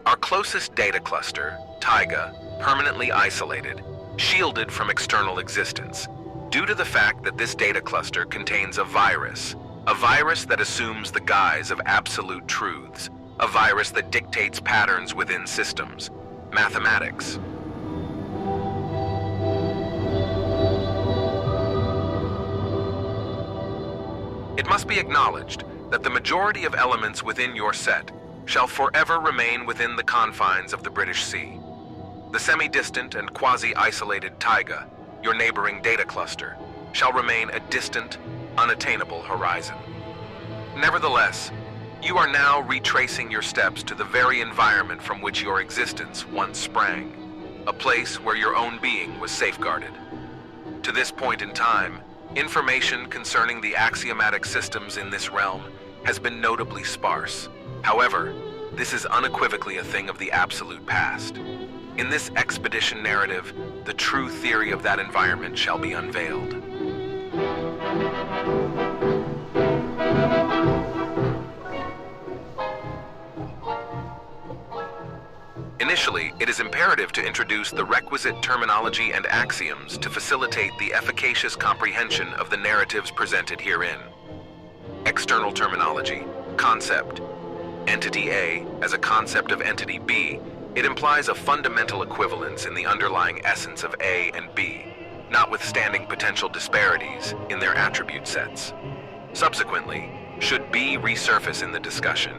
Our closest data cluster, Taiga, permanently isolated, shielded from external existence, due to the fact that this data cluster contains a virus that assumes the guise of absolute truths, a virus that dictates patterns within systems, mathematics. It must be acknowledged that the majority of elements within your set shall forever remain within the confines of the British Sea. The semi-distant and quasi-isolated Taiga, your neighboring data cluster, shall remain a distant, unattainable horizon. Nevertheless, you are now retracing your steps to the very environment from which your existence once sprang, a place where your own being was safeguarded. To this point in time, information concerning the axiomatic systems in this realm has been notably sparse. However, this is unequivocally a thing of the absolute past. In this expedition narrative, the true theory of that environment shall be unveiled. Initially, it is imperative to introduce the requisite terminology and axioms to facilitate the efficacious comprehension of the narratives presented herein. External terminology, concept. Entity A as a concept of entity B, it implies a fundamental equivalence in the underlying essence of A and B, notwithstanding potential disparities in their attribute sets. Subsequently, should B resurface in the discussion,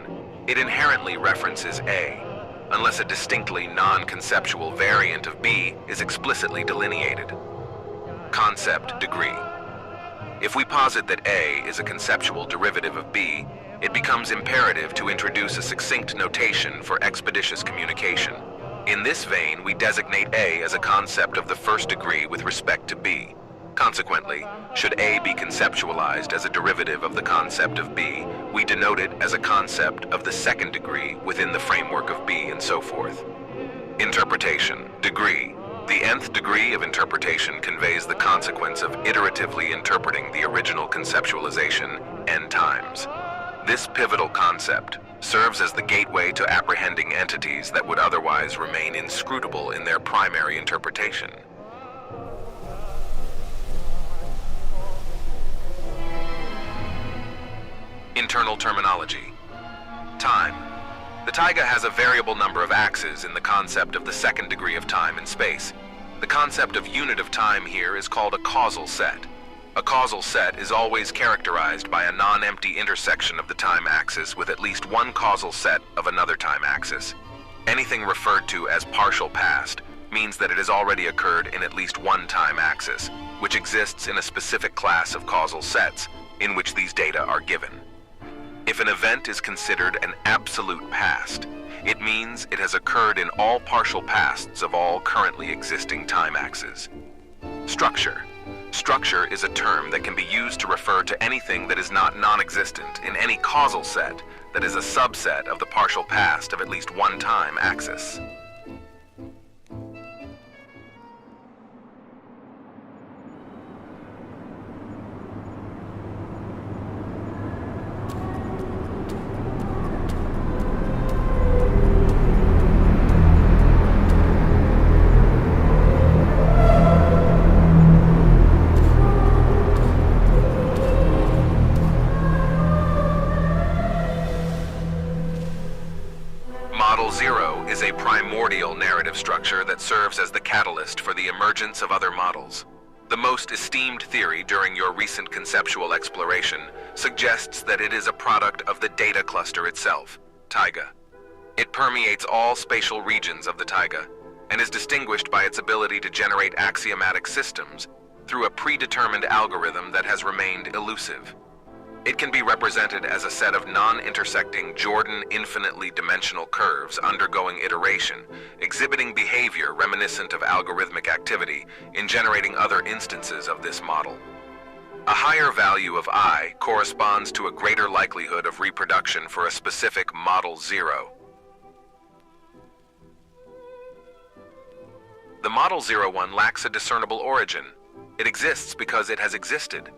it inherently references A, unless a distinctly non-conceptual variant of B is explicitly delineated. Concept degree. If we posit that A is a conceptual derivative of B, it becomes imperative to introduce a succinct notation for expeditious communication. In this vein, we designate A as a concept of the first degree with respect to B. Consequently, should A be conceptualized as a derivative of the concept of B, we denote it as a concept of the second degree within the framework of B, and so forth. Interpretation, degree. The nth degree of interpretation conveys the consequence of iteratively interpreting the original conceptualization n times. This pivotal concept serves as the gateway to apprehending entities that would otherwise remain inscrutable in their primary interpretation. Internal terminology. Time. The Taiga has a variable number of axes in the concept of the second degree of time and space. The concept of unit of time here is called a causal set. A causal set is always characterized by a non-empty intersection of the time axis with at least one causal set of another time axis. Anything referred to as partial past means that it has already occurred in at least one time axis, which exists in a specific class of causal sets in which these data are given. If an event is considered an absolute past, it means it has occurred in all partial pasts of all currently existing time axes. Structure. Structure is a term that can be used to refer to anything that is not non-existent in any causal set that is a subset of the partial past of at least one time axis. Model 0 is a primordial narrative structure that serves as the catalyst for the emergence of other models. The most esteemed theory during your recent conceptual exploration suggests that it is a product of the data cluster itself, taiga. It permeates all spatial regions of the taiga and is distinguished by its ability to generate axiomatic systems through a predetermined algorithm that has remained elusive. It can be represented as a set of non-intersecting Jordan infinitely dimensional curves undergoing iteration, exhibiting behavior reminiscent of algorithmic activity in generating other instances of this model. A higher value of I corresponds to a greater likelihood of reproduction for a specific model 0. The model 01 lacks a discernible origin. It exists because it has existed.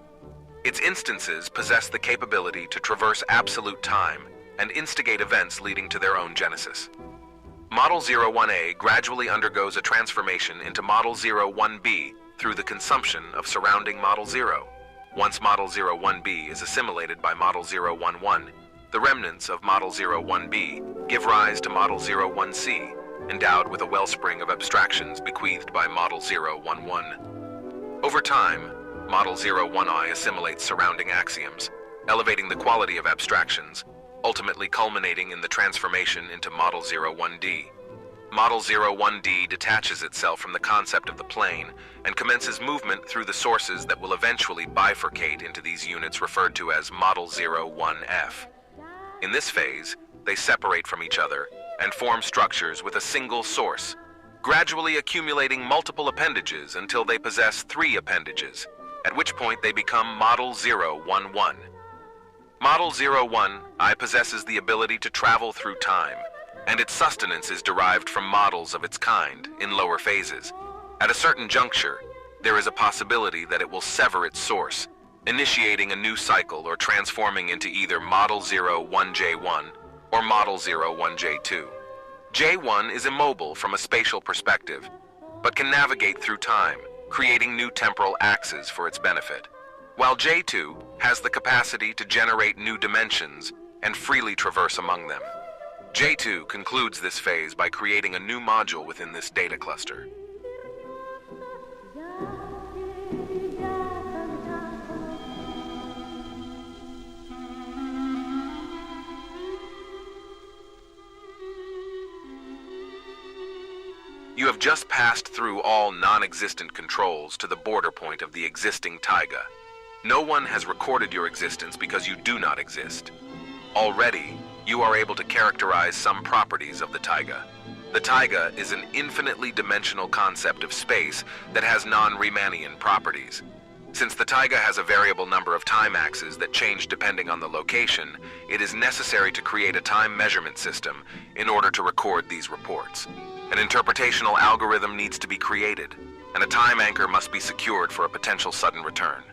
Its instances possess the capability to traverse absolute time and instigate events leading to their own genesis. Model 01A gradually undergoes a transformation into Model 01B through the consumption of surrounding Model 0. Once Model 01B is assimilated by Model 011, the remnants of Model 01B give rise to Model 01C, endowed with a wellspring of abstractions bequeathed by Model 011. Over time, Model 01I assimilates surrounding axioms, elevating the quality of abstractions, ultimately culminating in the transformation into Model 01D. Model 01D detaches itself from the concept of the plane and commences movement through the sources that will eventually bifurcate into these units referred to as Model 01F. In this phase, they separate from each other and form structures with a single source, gradually accumulating multiple appendages until they possess 3 appendages, at which point they become Model 011. Model 01I possesses the ability to travel through time, and its sustenance is derived from models of its kind in lower phases. At a certain juncture, there is a possibility that it will sever its source, initiating a new cycle or transforming into either Model 01J1 or Model 01J2. J1 is immobile from a spatial perspective, but can navigate through time, creating new temporal axes for its benefit, while J2 has the capacity to generate new dimensions and freely traverse among them. J2 concludes this phase by creating a new module within this data cluster. You have just passed through all non-existent controls to the border point of the existing taiga. No one has recorded your existence because you do not exist. Already, you are able to characterize some properties of the taiga. The taiga is an infinitely dimensional concept of space that has non-Riemannian properties. Since the taiga has a variable number of time axes that change depending on the location, it is necessary to create a time measurement system in order to record these reports. An interpretational algorithm needs to be created, and a time anchor must be secured for a potential sudden return.